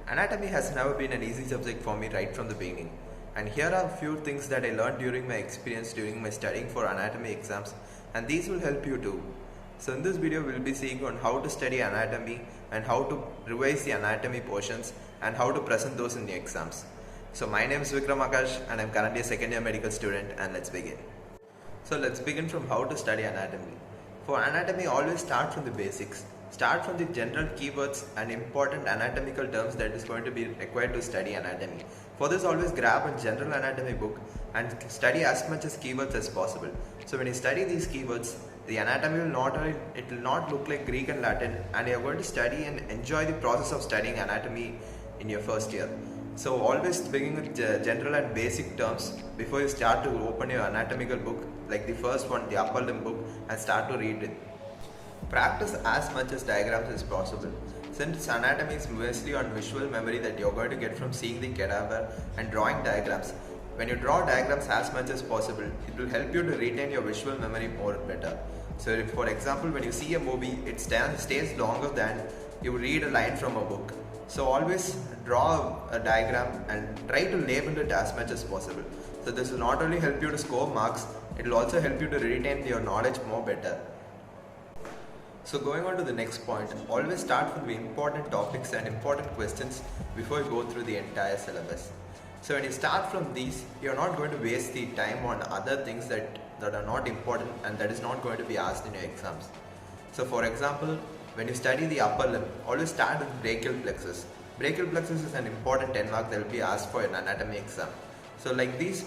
Anatomy has never been an easy subject for me right from the beginning. And here are a few things that I learned during my experience during my studying for anatomy exams, and these will help you too. So in this video we'll be seeing on how to study anatomy and how to revise the anatomy portions and how to present those in the exams. So my name is Vikram Akash and I'm currently a second year medical student, and let's begin. So let's begin from how to study anatomy. For anatomy, always start from the basics. Start from the general keywords and important anatomical terms that is going to be required to study anatomy. For this, always grab a general anatomy book and study as much as keywords as possible. So when you study these keywords, the anatomy will not look like Greek and Latin, and you are going to study and enjoy the process of studying anatomy in your first year. So always begin with general and basic terms before you start to open your anatomical book, like the first one, the upper limb book, and start to read it. Practice as much as diagrams as possible. Since anatomy is mostly on visual memory that you're going to get from seeing the cadaver and drawing diagrams, when you draw diagrams as much as possible, it will help you to retain your visual memory more better. So if, for example, when you see a movie, it stays longer than you read a line from a book. So always draw a diagram and try to label it as much as possible. So this will not only help you to score marks, it will also help you to retain your knowledge more better. So going on to the next point, always start with the important topics and important questions before you go through the entire syllabus. So when you start from these, you're not going to waste the time on other things that are not important and that is not going to be asked in your exams. So for example, when you study the upper limb, always start with brachial plexus. Brachial plexus is an important 10 mark that will be asked for an anatomy exam. So like these,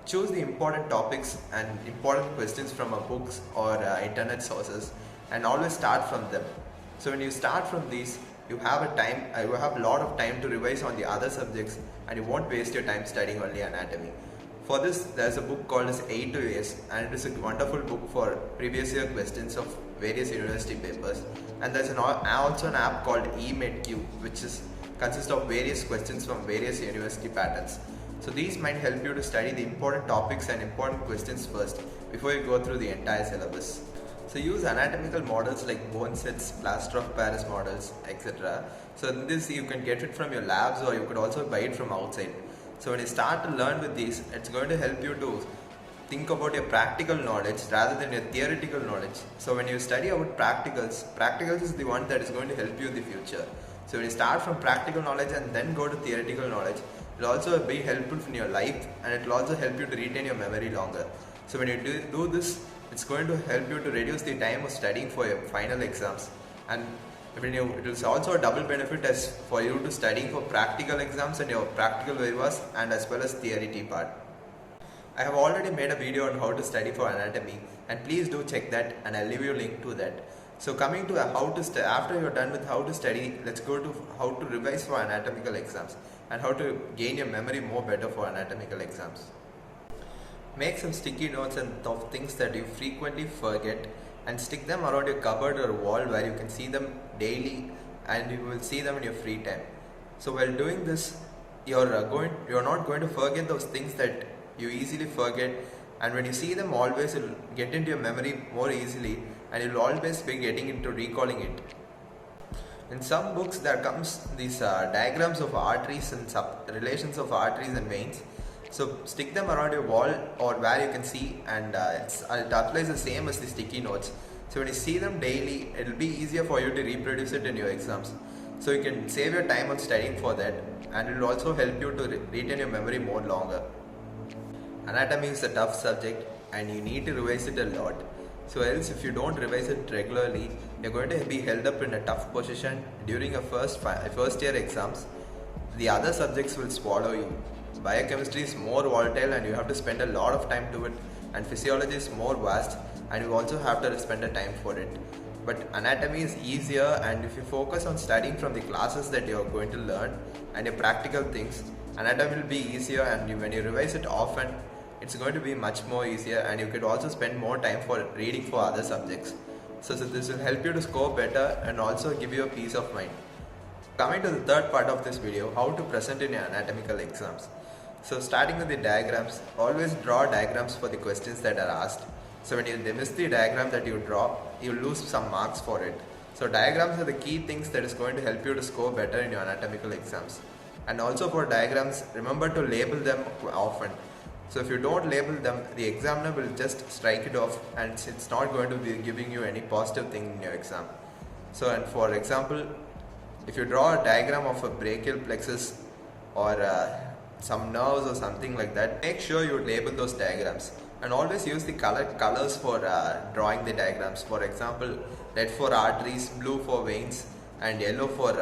choose the important topics and important questions from a books or internet sources, and always start from them. So when you start from these, you have a lot of time to revise on the other subjects, and you won't waste your time studying only anatomy. For this, there's a book called as A to S, and it is a wonderful book for previous year questions of various university papers. And there's also an app called eMedQ, which consists of various questions from various university patterns. So these might help you to study the important topics and important questions first before you go through the entire syllabus. So use anatomical models like bone sets, plaster of Paris models, etc. So in this you can get it from your labs, or you could also buy it from outside. So when you start to learn with these, it's going to help you to think about your practical knowledge rather than your theoretical knowledge. So when you study about practicals is the one that is going to help you in the future. So when you start from practical knowledge and then go to theoretical knowledge, it will also be helpful in your life, and it will also help you to retain your memory longer. So when you do this, it's going to help you to reduce the time of studying for your final exams, and it is also a double benefit as for you to study for practical exams and your practical vivas, and as well as theory part. I have already made a video on how to study for anatomy, and please do check that, and I'll leave you a link to that. So coming to how to after you're done with how to study, let's go to how to revise for anatomical exams and how to gain your memory more better for anatomical exams. Make some sticky notes and of things that you frequently forget, and stick them around your cupboard or wall where you can see them daily and you will see them in your free time. So while doing this, you're not going to forget those things that you easily forget, and when you see them, always it will get into your memory more easily, and you'll always be getting into recalling it. In some books there comes these diagrams of arteries and relations of arteries and veins. So stick them around your wall or where you can see, and it applies the same as the sticky notes. So when you see them daily, it will be easier for you to reproduce it in your exams. So you can save your time on studying for that, and it will also help you to retain your memory more longer. Anatomy is a tough subject and you need to revise it a lot. So else if you don't revise it regularly, you're going to be held up in a tough position during your first year exams. The other subjects will swallow you. Biochemistry is more volatile and you have to spend a lot of time to it, and physiology is more vast and you also have to spend a time for it. But anatomy is easier, and if you focus on studying from the classes that you are going to learn and your practical things, anatomy will be easier, and when you revise it often, it's going to be much more easier, and you could also spend more time for reading for other subjects. So this will help you to score better and also give you a peace of mind. Coming to the third part of this video, how to present in your anatomical exams. So starting with the diagrams, always draw diagrams for the questions that are asked. So when you miss the diagram that you draw, you lose some marks for it. So diagrams are the key things that is going to help you to score better in your anatomical exams. And also for diagrams, remember to label them often. So if you don't label them, the examiner will just strike it off and it's not going to be giving you any positive thing in your exam. So, and for example, if you draw a diagram of a brachial plexus or some nerves or something like that, make sure you label those diagrams and always use the colors for drawing the diagrams. For example, red for arteries, blue for veins, and yellow for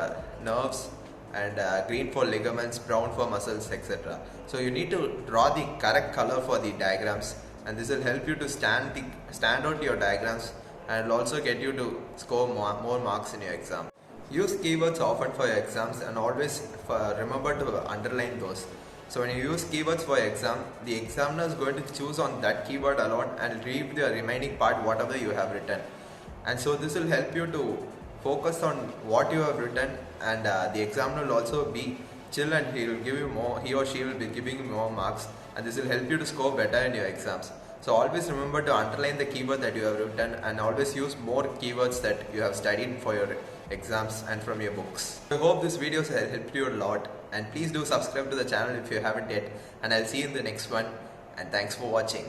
nerves, and green for ligaments, brown for muscles, etc. So you need to draw the correct color for the diagrams, and this will help you to stand out your diagrams and will also get you to score more marks in your exam. Use keywords often for your exams and always remember to underline those. So when you use keywords for your exam, the examiner is going to choose on that keyword alone and read the remaining part whatever you have written. And so this will help you to focus on what you have written, and the examiner will also be chill and he or she will be giving you more marks, and this will help you to score better in your exams. So always remember to underline the keyword that you have written and always use more keywords that you have studied for your exams and from your books. I hope this video has helped you a lot, and please do subscribe to the channel if you haven't yet, and I'll see you in the next one, and thanks for watching.